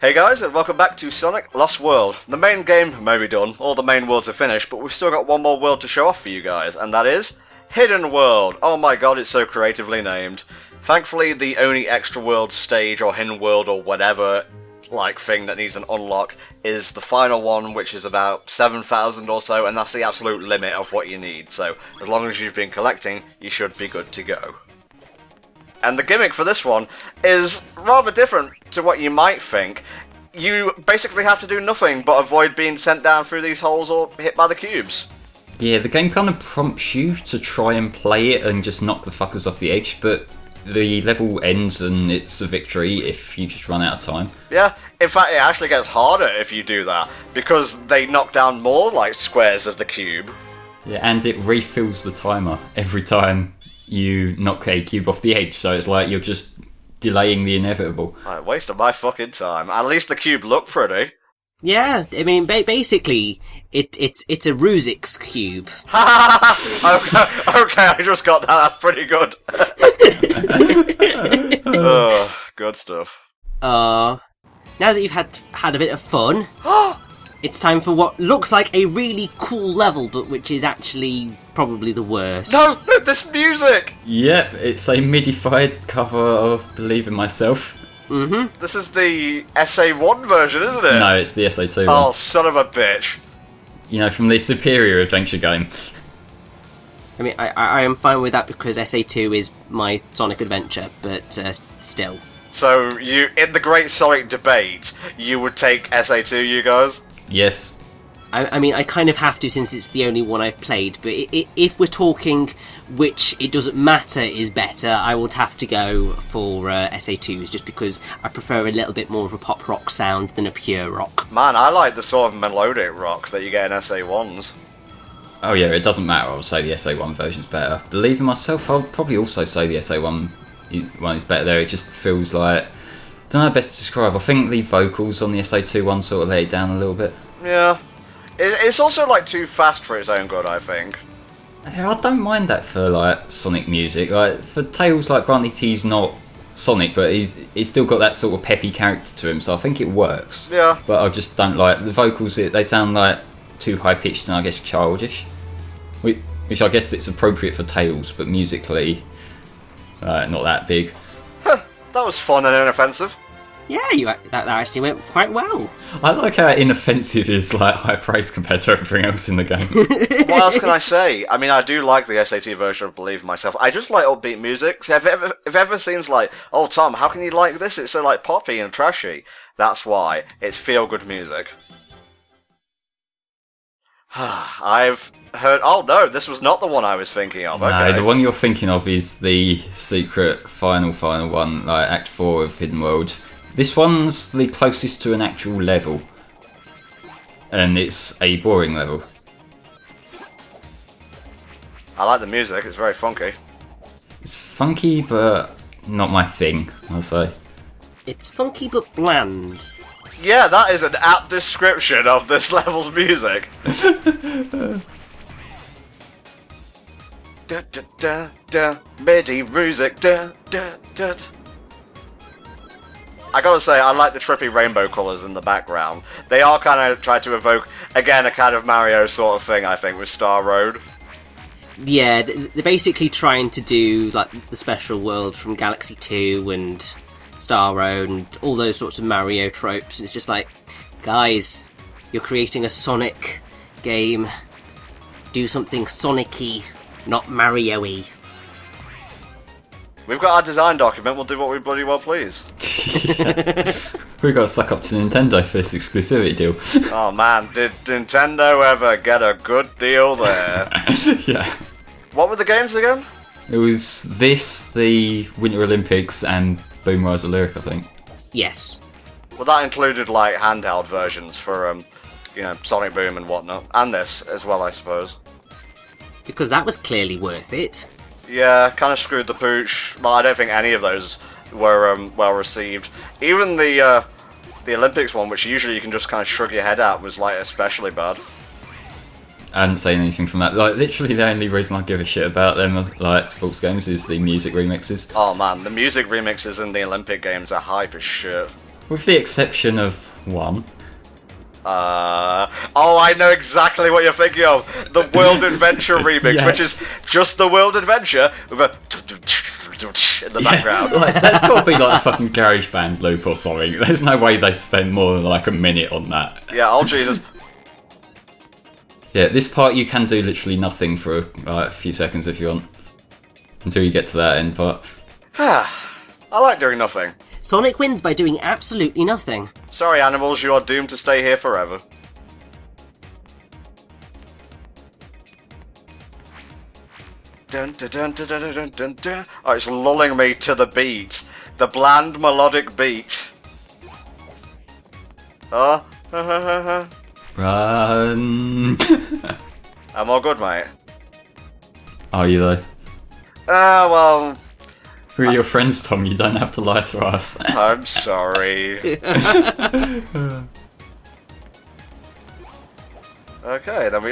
Hey guys, and welcome back to Sonic Lost World. The main game may be done, all the main worlds are finished, but we've still got one more world to show off for you guys, and that is Hidden World. Oh my god, it's so creatively named. Thankfully, the only extra world stage or hidden world or whatever like thing that needs an unlock is the final one, which is about 7,000 or so, and that's the absolute limit of what you need. So as long as you've been collecting, you should be good to go. And the gimmick for this one is rather different to what you might think. You basically have to do nothing but avoid being sent down through these holes or hit by the cubes. Yeah, the game kind of prompts you to try and play it and just knock the fuckers off the edge, but the level ends and it's a victory if you just run out of time. Yeah, in fact it actually gets harder if you do that, because they knock down more like squares of the cube. Yeah, and it refills the timer every time you knock a cube off the edge, so it's like you're just delaying the inevitable. Right, waste of my fucking time. At least the cube looked pretty. Yeah, I mean, basically, it's a Ruzik's cube. okay, I just got that. That's pretty good. Oh, good stuff. Now that you've had a bit of fun, it's time for what looks like a really cool level, but which is actually probably the worst. No, this music! Yep, it's a midified cover of Believe in Myself. Mm-hmm. This is the SA1 version, isn't it? No, it's the SA2 one. Oh, son of a bitch. You know, from the superior adventure game. I mean, I am fine with that because SA2 is my Sonic adventure, but still. So, in the Great Sonic debate, you would take SA2, you guys? Yes. I mean, I kind of have to since it's the only one I've played, but if we're talking which it doesn't matter is better, I would have to go for SA2s, just because I prefer a little bit more of a pop rock sound than a pure rock. Man, I like the sort of melodic rock that you get in SA1s. Oh yeah, it doesn't matter, I would say the SA1 version's better. Believe in Myself, I'll probably also say the SA1 one is better there. It just feels like, I don't know how best to describe. I think the vocals on the SA2 one sort of let it down a little bit. Yeah. It's also like too fast for its own good, I think. I don't mind that for like Sonic music. Like for Tails, like granted he's not Sonic, but he's still got that sort of peppy character to him, so I think it works. Yeah. But I just don't like the vocals. They sound like too high pitched and I guess childish. Which I guess it's appropriate for Tails, but musically, not that big. That was fun and inoffensive. Yeah, that actually went quite well. I like how inoffensive is like high praise compared to everything else in the game. What else can I say? I mean, I do like the SAT version of Believe in Myself. I just like upbeat music. So if it ever seems like, oh Tom, how can you like this? It's so like poppy and trashy. That's why. It's feel-good music. I've heard... Oh no, this was not the one I was thinking of. Okay. No, the one you're thinking of is the secret final one, like Act 4 of Hidden World. This one's the closest to an actual level, and it's a boring level. I like the music, it's very funky. It's funky, but not my thing, I'll say. It's funky but bland. Yeah, that is an apt description of this level's music. Da da da da, MIDI music, da da da. I gotta say, I like the trippy rainbow colours in the background. They are kind of trying to evoke, again, a kind of Mario sort of thing, I think, with Star Road. Yeah, they're basically trying to do like the special world from Galaxy 2 and Star Road and all those sorts of Mario tropes. It's just like, guys, you're creating a Sonic game. Do something Sonic-y, not Mario-y. We've got our design document, we'll do what we bloody well please. We've got to suck up to Nintendo for this exclusivity deal. Oh man, did Nintendo ever get a good deal there? Yeah. What were the games again? It was this, the Winter Olympics, and Boom Rise of Lyric, I think. Yes. Well, that included like handheld versions for, Sonic Boom and whatnot. And this as well, I suppose. Because that was clearly worth it. Yeah, kind of screwed the pooch. Well, I don't think any of those were well received. Even the Olympics one, which usually you can just kind of shrug your head at, was like especially bad. I hadn't seen anything from that. Like, literally the only reason I give a shit about them, like, sports games is the music remixes. Oh man, the music remixes in the Olympic games are hype as shit. With the exception of one. Oh, I know exactly what you're thinking of. The World Adventure remix, Yeah. which is just the World Adventure with a in the background. Like, that's got to be like a fucking GarageBand loop or something. There's no way they spend more than like a minute on that. Yeah, oh Jesus. Yeah, this part you can do literally nothing for a few seconds if you want. Until you get to that end part. I like doing nothing. Sonic wins by doing absolutely nothing. Sorry, animals, you are doomed to stay here forever. Dun, dun, dun, dun, dun, dun, dun, dun. Oh, it's lulling me to the beat. The bland melodic beat. Oh, Run! I'm all good, mate. Are you though? Well, We're your friends, Tom, you don't have to lie to us. I'm sorry. Okay, then we.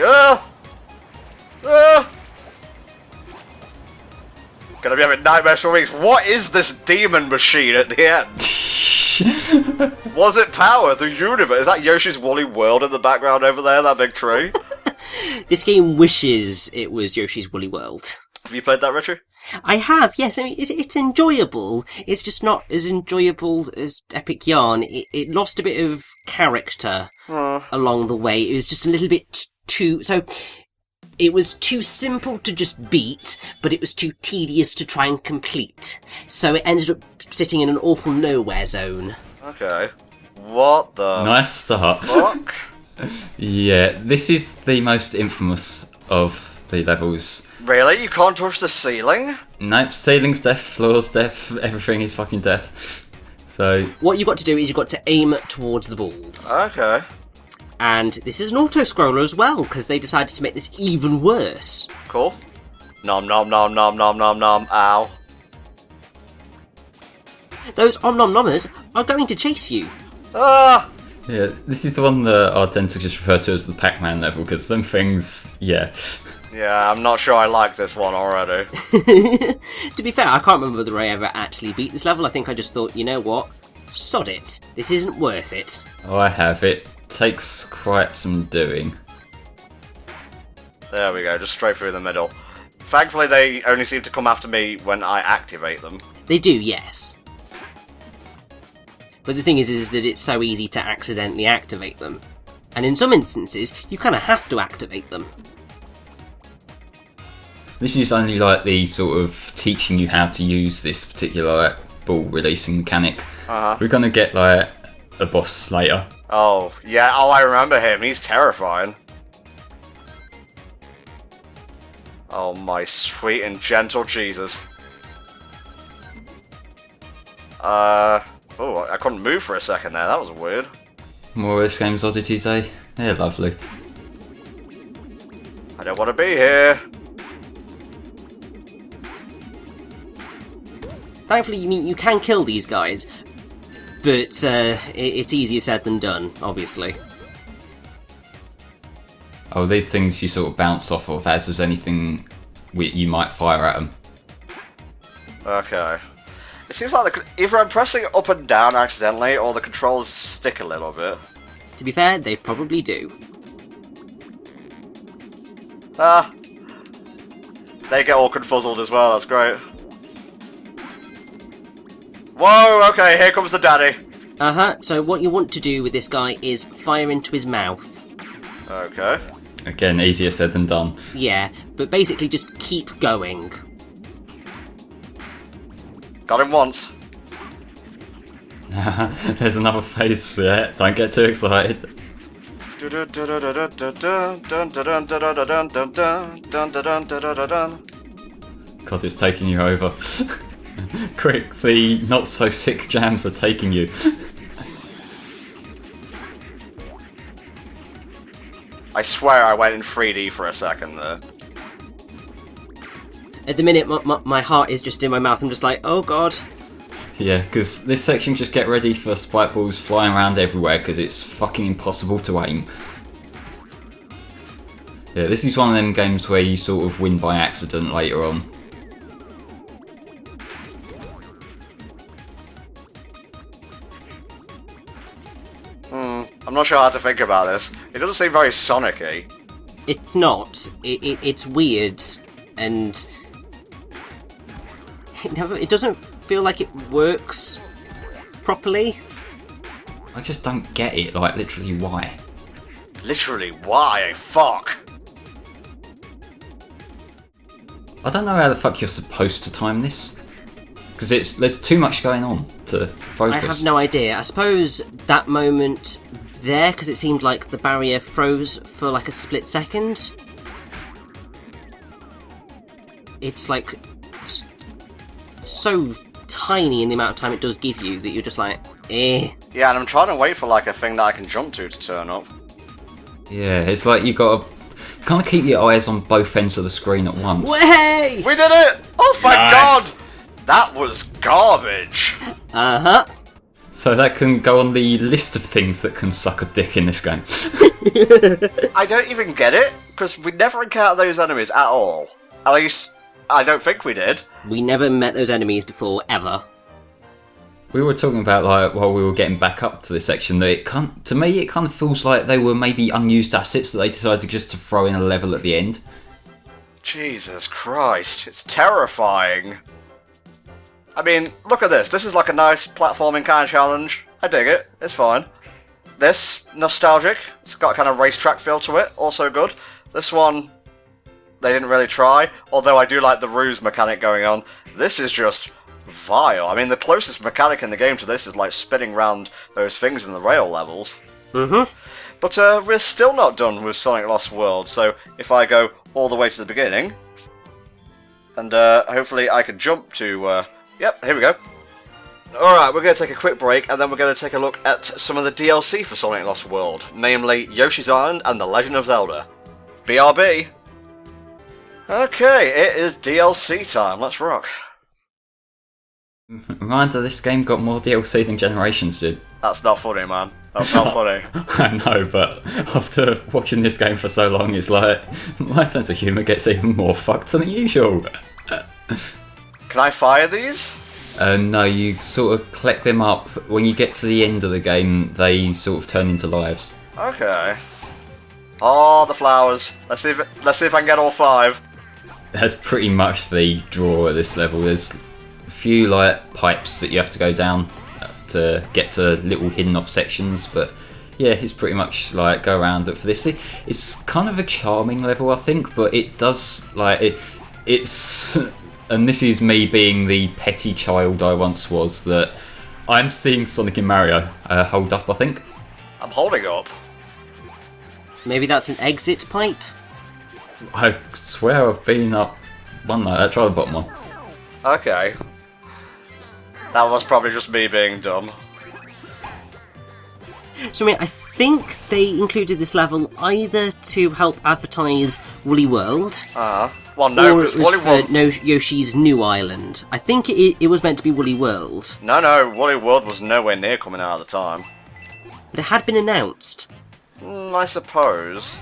Gonna be having nightmares for weeks. What is this demon machine at the end? Was it power? The universe? Is that Yoshi's Woolly World in the background over there? That big tree? This game wishes it was Yoshi's Woolly World. Have you played that, Richard? I have, yes. I mean, it's enjoyable. It's just not as enjoyable as Epic Yarn. It lost a bit of character along the way. It was just a little bit too... So, it was too simple to just beat, but it was too tedious to try and complete. So it ended up sitting in an awful nowhere zone. Okay. What the Nice start. fuck? Yeah, this is the most infamous of the levels. Really? You can't touch the ceiling? Nope, ceiling's death, floor's death, everything is fucking death. So, What you've got to do is you've got to aim towards the balls. Okay. And this is an auto-scroller as well, because they decided to make this even worse. Cool. Nom nom nom nom nom nom nom. Ow. Those om-nom-nommers are going to chase you. Ah! yeah, this is the one that I tend to just refer to as the Pac-Man level, because them things, yeah. Yeah, I'm not sure I like this one already. To be fair, I can't remember whether I ever actually beat this level. I think I just thought, you know what? Sod it. This isn't worth it. Oh, I have. It takes quite some doing. There we go, just straight through the middle. Thankfully, they only seem to come after me when I activate them. They do, yes. But the thing is that it's so easy to accidentally activate them. And in some instances, you kind of have to activate them. This is only like the sort of teaching you how to use this particular like, ball releasing mechanic. We're gonna get like a boss later. Oh, yeah, oh, I remember him. He's terrifying. Oh, my sweet and gentle Jesus. Oh, I couldn't move for a second there. That was weird. More of this game's oddities, eh? They're lovely. I don't want to be here. Thankfully, you can kill these guys, but it's easier said than done, obviously. Oh, these things you sort of bounce off of as there's anything you might fire at them. Okay. It seems like either I'm pressing it up and down accidentally, or the controls stick a little bit. To be fair, they probably do. Ah. They get all confuzzled as well, that's great. Whoa, okay, here comes the daddy. So what you want to do with this guy is fire into his mouth. Okay. Again, easier said than done. Yeah, but basically just keep going. Got him once. There's another phase for it. Don't get too excited. God, it's taking you over. Quick, the not so sick jams are taking you. I swear I went in 3D for a second there. At the minute, my heart is just in my mouth. I'm just like, oh god. Yeah, because this section, just get ready for spike balls flying around everywhere because it's fucking impossible to aim. Yeah, this is one of them games where you sort of win by accident later on. I'm not sure how to think about this. It doesn't seem very Sonic-y. It's not. It's weird, and it doesn't feel like it works properly. I just don't get it, like, literally why. Literally, why? Fuck! I don't know how the fuck you're supposed to time this. Because there's too much going on to focus. I have no idea. I suppose that moment there, because it seemed like the barrier froze for like a split second. It's like so tiny in the amount of time it does give you that you're just like, eh. Yeah, and I'm trying to wait for like a thing that I can jump to turn up. Yeah, it's like you got to kind of keep your eyes on both ends of the screen at once. Way! We did it! Oh, thank Nice. God! That was garbage! Uh-huh. So that can go on the list of things that can suck a dick in this game. I don't even get it, because we never encountered those enemies at all. At least, I don't think we did. We never met those enemies before, ever. We were talking about, like, while we were getting back up to this section, that to me it kind of feels like they were maybe unused assets that they decided just to throw in a level at the end. Jesus Christ, it's terrifying. I mean, look at this. This is like a nice platforming kind of challenge. I dig it. It's fine. This, nostalgic. It's got a kind of racetrack feel to it. Also good. This one, they didn't really try. Although I do like the ruse mechanic going on. This is just vile. I mean, the closest mechanic in the game to this is like spinning round those things in the rail levels. Mm-hmm. But we're still not done with Sonic Lost World. So if I go all the way to the beginning, and hopefully I can jump to... Yep, here we go. Alright, we're going to take a quick break, and then we're going to take a look at some of the DLC for Sonic Lost World, namely Yoshi's Island and The Legend of Zelda. BRB! Okay, it is DLC time, let's rock. Reminder, this game got more DLC than Generations did. That's not funny, man. That's not funny. I know, but after watching this game for so long, it's like, my sense of humour gets even more fucked than usual. Can I fire these? No, you sort of collect them up. When you get to the end of the game, they sort of turn into lives. Okay. Oh, the flowers. Let's see if I can get all 5. That's pretty much the draw at this level. There's a few like pipes that you have to go down to get to little hidden off sections, but yeah, it's pretty much like go around, look for this. It's kind of a charming level, I think, but it does like it's. And this is me being the petty child I once was, that I'm seeing Sonic and Mario hold up, I think. I'm holding up. Maybe that's an exit pipe? I swear I've been up one night. Try the bottom one. Okay. That was probably just me being dumb. So, I mean, I think they included this level either to help advertise Woolly World, Well, no, or because it was Woolly for World... Yoshi's New Island. I think it was meant to be Woolly World, No, Woolly World was nowhere near coming out at the time. but it had been announced. I suppose.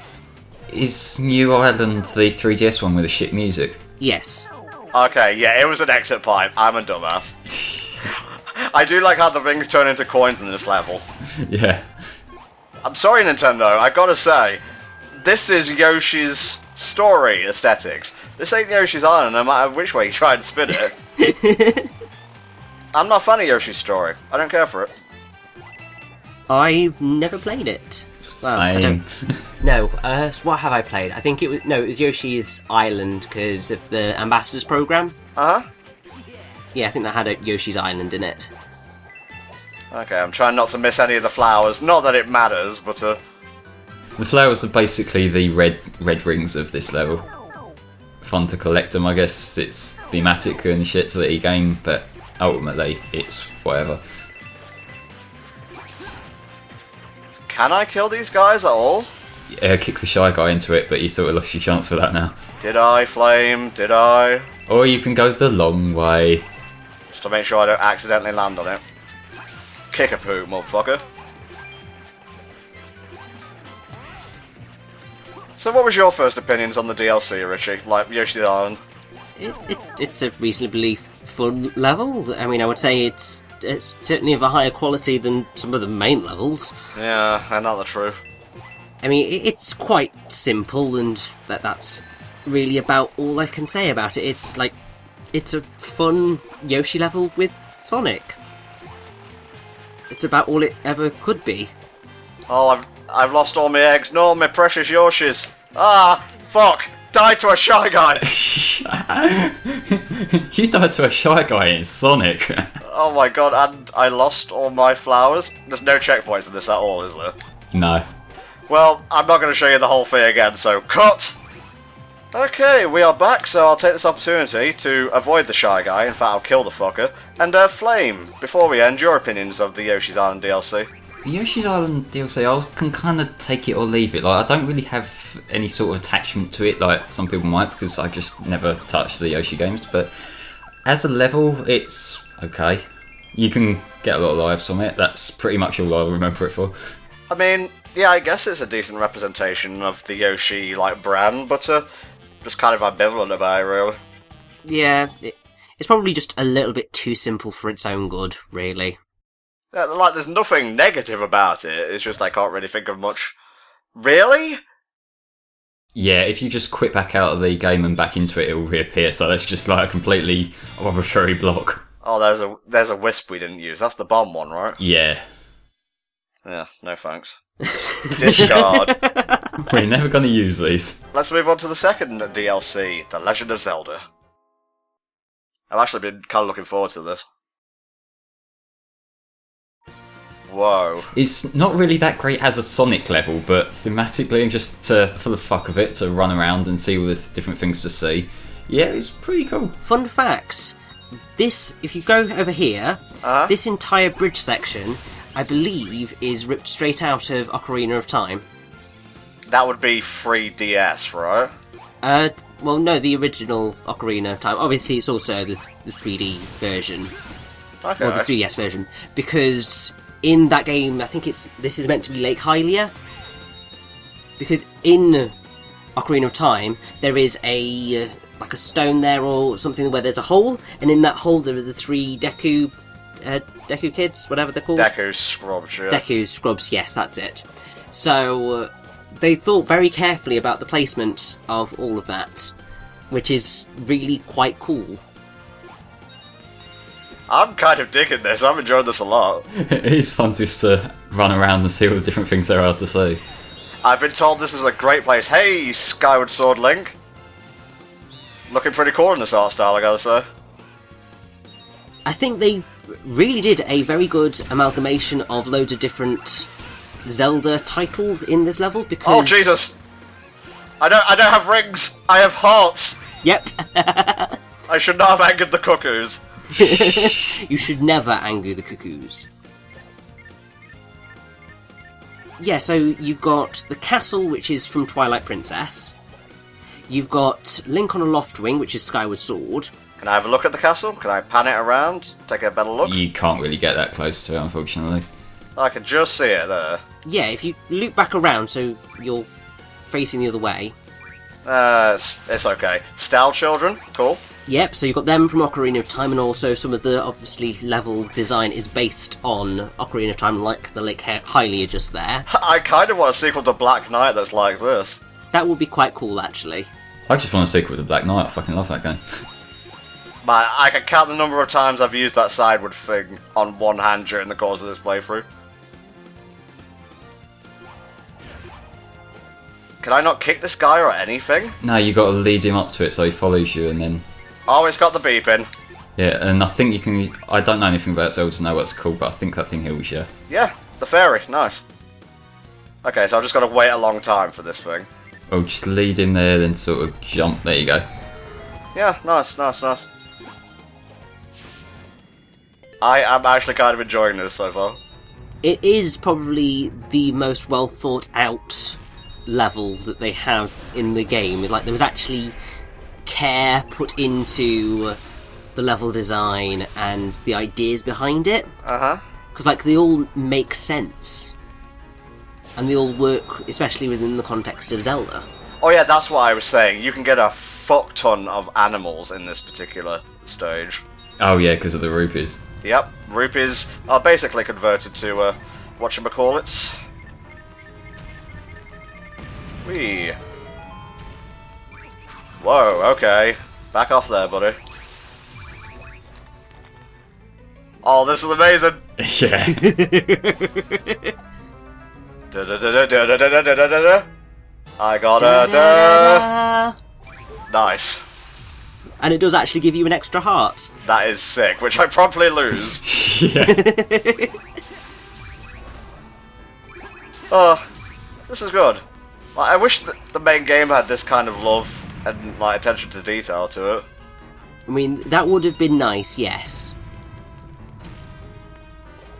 Is New Island the 3DS one with the shit music? Yes. Okay, yeah, it was an exit pipe. I'm a dumbass. I do like how the rings turn into coins in this level. Yeah. I'm sorry, Nintendo, I gotta say, this is Yoshi's story aesthetics. This ain't Yoshi's Island, no matter which way you try and spin it. I'm not a fan of Yoshi's story. I don't care for it. I've never played it. Well, I Same. No, what have I played? I think it was Yoshi's Island because of the Ambassadors program. Uh-huh. Yeah, I think that had a Yoshi's Island in it. Okay, I'm trying not to miss any of the flowers. Not that it matters, but The flowers are basically the red rings of this level. Fun to collect them, I guess. It's thematic and shit to the game, but ultimately it's whatever. can I kill these guys at all? Yeah, kick the Shy Guy into it, but you sort of lost your chance for that now. Did I, Flame? Did I? Or you can go the long way. Just to make sure I don't accidentally land on it. Kick a poo, motherfucker. So what was your first opinions on the DLC, Richie? Like Yoshi's Island? It's a reasonably fun level. I mean, I would say it's it's certainly of a higher quality than some of the main levels. Yeah, and not the truth. I mean, it's quite simple, and that's really about all I can say about it. It's a fun Yoshi level with Sonic. It's about all it ever could be. Oh, I've lost all my eggs. No, my precious Yoshis. Ah, fuck. Died to a Shy Guy. You died to a Shy Guy in Sonic. Oh my god, and I lost all my flowers. There's no checkpoints in this at all, is there? No. Well, I'm not going to show you the whole thing again, so cut! Okay, we are back, so I'll take this opportunity to avoid the Shy Guy. In fact, I'll kill the fucker. And Flame, before we end, your opinions of the Yoshi's Island DLC. Yoshi's Island DLC, I can kind of take it or leave it. Like, I don't really have any sort of attachment to it, like some people might, because I just never touched the Yoshi games. But as a level, it's okay. You can get a lot of lives from it. That's pretty much all I remember it for. I mean, yeah, I guess it's a decent representation of the Yoshi brand, but just kind of ambivalent about it, really. Yeah, it's probably just a little bit too simple for its own good, really. Yeah, there's nothing negative about it. It's just I can't really think of much. Really? Yeah, if you just quit back out of the game and back into it, it will reappear. So that's just like a completely arbitrary block. Oh, there's a wisp we didn't use. That's the bomb one, right? Yeah. Yeah, no thanks. Discard. We're never going to use these. Let's move on to the second DLC, The Legend of Zelda. I've actually been kind of looking forward to this. Whoa. It's not really that great as a Sonic level, but thematically and just for the fuck of it, to run around and see all the different things to see, yeah, it's pretty cool. Fun fact, if you go over here, this entire bridge section, I believe, is ripped straight out of Ocarina of Time. That would be 3DS, right? Well, no, the original Ocarina of Time. Obviously, it's also the 3D version. Okay. Or the 3DS version. Because in that game, I think this is meant to be Lake Hylia. Because in Ocarina of Time, there is a stone there or something where there's a hole, and in that hole there are the three Deku kids, whatever they're called. Deku Scrubs, yeah. Deku Scrubs, yes, that's it. So they thought very carefully about the placement of all of that, which is really quite cool. I'm kind of digging this. I'm enjoying this a lot. It is fun just to run around and see all the different things there are to see. I've been told this is a great place. Hey, Skyward Sword Link. Looking pretty cool in this art style, I gotta say. I think they really did a very good amalgamation of loads of different Zelda titles in this level, because... Oh, Jesus! I don't have rings! I have hearts! Yep. I should not have angered the cuckoos. You should never anger the cuckoos. Yeah, so you've got the castle, which is from Twilight Princess. You've got Link on a Loftwing, which is Skyward Sword. Can I have a look at the castle? Can I pan it around? Take a better look? You can't really get that close to it, unfortunately. I can just see it there. Yeah, if you loop back around so you're facing the other way. It's okay. Style Children, cool. Yep, so you've got them from Ocarina of Time, and also some of the, obviously, level design is based on Ocarina of Time, like the Lake Hylia just there. I kind of want a sequel to Black Knight that's like this. That would be quite cool, actually. I just want a sequel to Black Knight. I fucking love that game. Man, I can count the number of times I've used that sideward thing on one hand during the course of this playthrough. Can I not kick this guy or anything? No, you got to lead him up to it so he follows you, and then... Oh, it's got the beeping. Yeah, and I think you can... I don't know anything about Zelda to know what it's called, but I think that thing heals you. Yeah, the fairy. Nice. Okay, so I've just got to wait a long time for this thing. Oh, just lead him there, then sort of jump. There you go. Yeah, nice. I am actually kind of enjoying this so far. It is probably the most well thought out levels that they have in the game. Like, there was actually care put into the level design and the ideas behind it. Because, like, they all make sense. And they all work, especially within the context of Zelda. Oh yeah, that's what I was saying. You can get a fuck ton of animals in this particular stage. Oh yeah, because of the rupees. Yep, rupees are basically converted to, whatchamacallits. Whee! Whoa, okay. Back off there, buddy. Oh, this is amazing! Yeah. I got a nice. And it does actually give you an extra heart. That is sick, which I promptly lose. Yeah. Oh, this is good. Like, I wish that the main game had this kind of love and like attention to detail to it. I mean, that would have been nice, yes.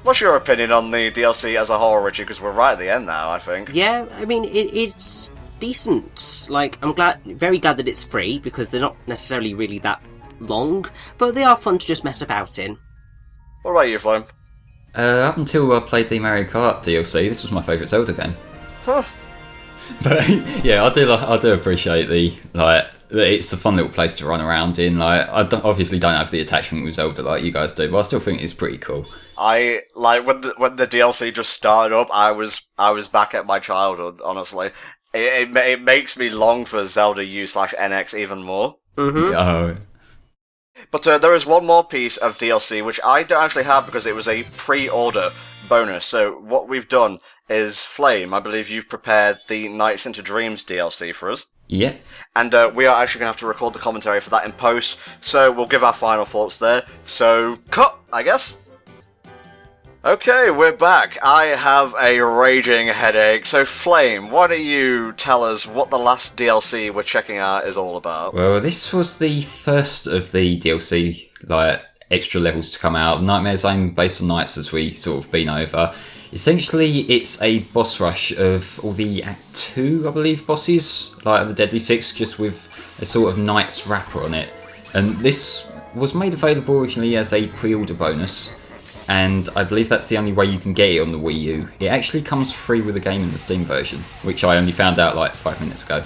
What's your opinion on the DLC as a whole, Richie? Because we're right at the end now, I think. Yeah, I mean, it's decent. Like, I'm very glad that it's free, because they're not necessarily really that long, but they are fun to just mess about in. What about you, Flame? Up until I played the Mario Kart DLC, this was my favourite Zelda game. Huh. But yeah, I do appreciate it's a fun little place to run around in. Like, obviously don't have the attachment with Zelda like you guys do, but I still think it's pretty cool. I like when the DLC just started up. I was back at my childhood. Honestly, it makes me long for Zelda U/NX even more. Mm-hmm. Oh. But there is one more piece of DLC which I don't actually have because it was a pre-order bonus. So what we've done is, Flame, I believe you've prepared the Nights into Dreams DLC for us. Yeah. And we are actually going to have to record the commentary for that in post, so we'll give our final thoughts there. So, cut, I guess. Okay, we're back. I have a raging headache, so Flame, why don't you tell us what the last DLC we're checking out is all about? Well, this was the first of the DLC, extra levels to come out. Nightmare Zone based on Nights, as we sort of been over. Essentially, it's a boss rush of all the Act 2, I believe, bosses, like the Deadly Six, just with a sort of Nights wrapper on it. And this was made available originally as a pre-order bonus, and I believe that's the only way you can get it on the Wii U. It actually comes free with the game in the Steam version, which I only found out 5 minutes ago.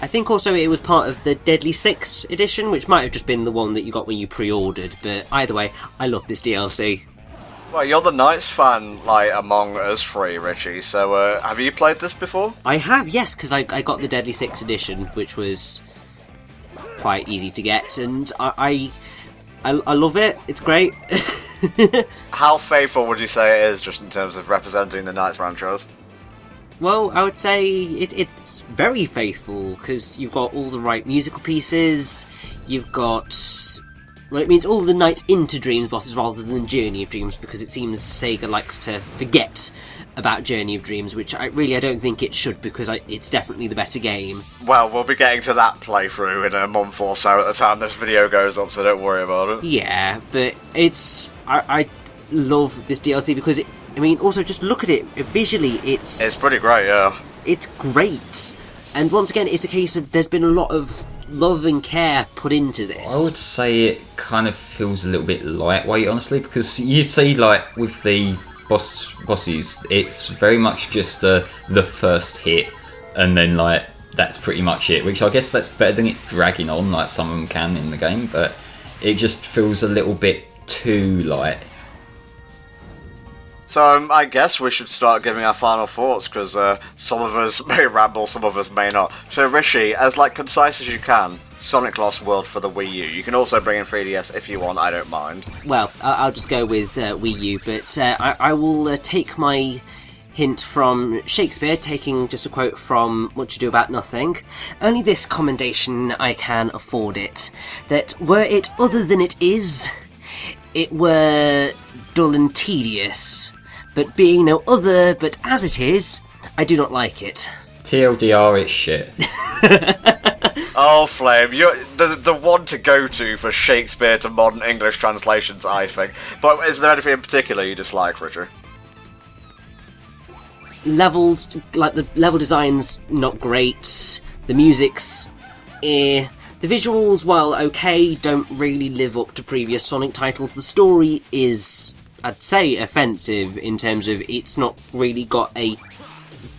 I think also it was part of the Deadly Six edition, which might have just been the one that you got when you pre-ordered, but either way, I love this DLC. Well, you're the Knights fan, among us three, Richie, so have you played this before? I have, yes, because I got the Deadly Six edition, which was quite easy to get, and I love it. It's great. How faithful would you say it is, just in terms of representing the Knights franchise? Well, I would say it's very faithful, because you've got all the right musical pieces, you've got... Well, it means all the Nights into Dreams bosses rather than Journey of Dreams, because it seems Sega likes to forget about Journey of Dreams, which I don't think it should, because it's definitely the better game. Well, we'll be getting to that playthrough in a month or so at the time this video goes up, so don't worry about it. Yeah, but I love this DLC because also just look at it visually. It's pretty great, yeah. It's great, and once again, it's a case of there's been a lot of love and care put into this. I would say it kind of feels a little bit lightweight, honestly, because you see, with the bosses, it's very much just the first hit, and then that's pretty much it. Which I guess that's better than it dragging on like some of them can in the game, but it just feels a little bit too light. So I guess we should start giving our final thoughts, because some of us may ramble, some of us may not. So Rishi, as concise as you can, Sonic Lost World for the Wii U. You can also bring in 3DS if you want, I don't mind. Well, I'll just go with Wii U, but I will take my hint from Shakespeare, taking just a quote from Much Ado About Nothing. Only this commendation I can afford it, that were it other than it is, it were dull and tedious. But being no other but as it is, I do not like it. TLDR, it's shit. Oh, Flame, you're the one to go to for Shakespeare to modern English translations, I think. But is there anything in particular you dislike, Richard? Levels, the level design's not great. The music's The visuals, while okay, don't really live up to previous Sonic titles. The story is, I'd say, offensive in terms of it's not really got a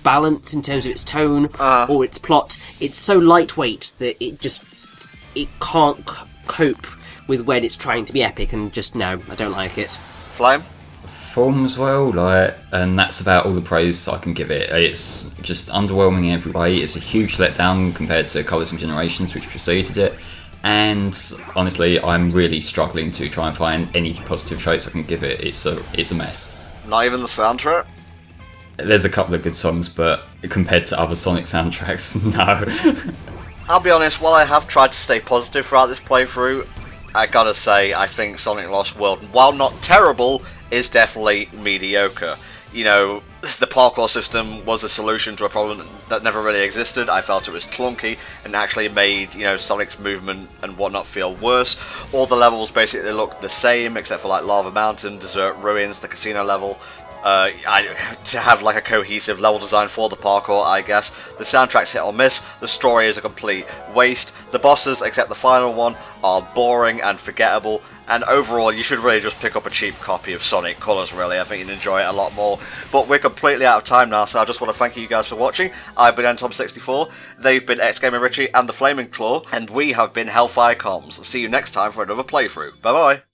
balance in terms of its tone or its plot. It's so lightweight that it can't cope with when it's trying to be epic, and just no, I don't like it. Flame? Form as well, and that's about all the praise I can give it. It's just underwhelming in every way. It's a huge letdown compared to Colours and Generations, which preceded it. And honestly, I'm really struggling to try and find any positive traits I can give it. It's a mess. Not even the soundtrack? There's a couple of good songs, but compared to other Sonic soundtracks, no. I'll be honest, while I have tried to stay positive throughout this playthrough, I gotta say, I think Sonic Lost World, while not terrible, is definitely mediocre. You know, the parkour system was a solution to a problem that never really existed. I felt it was clunky and actually made, you know, Sonic's movement and whatnot feel worse. All the levels basically looked the same, except for like Lava Mountain, Desert Ruins, the casino level. To have like a cohesive level design for the parkour, I guess. The soundtrack's hit or miss, the story is a complete waste, the bosses, except the final one, are boring and forgettable, and overall you should really just pick up a cheap copy of Sonic Colors, really. I think you'd enjoy it a lot more. But we're completely out of time now, so I just want to thank you guys for watching. I've been Tom64, they've been XGamer Richie and the Flaming Claw, and we have been Hellfire Comms. See you next time for another playthrough. Bye bye!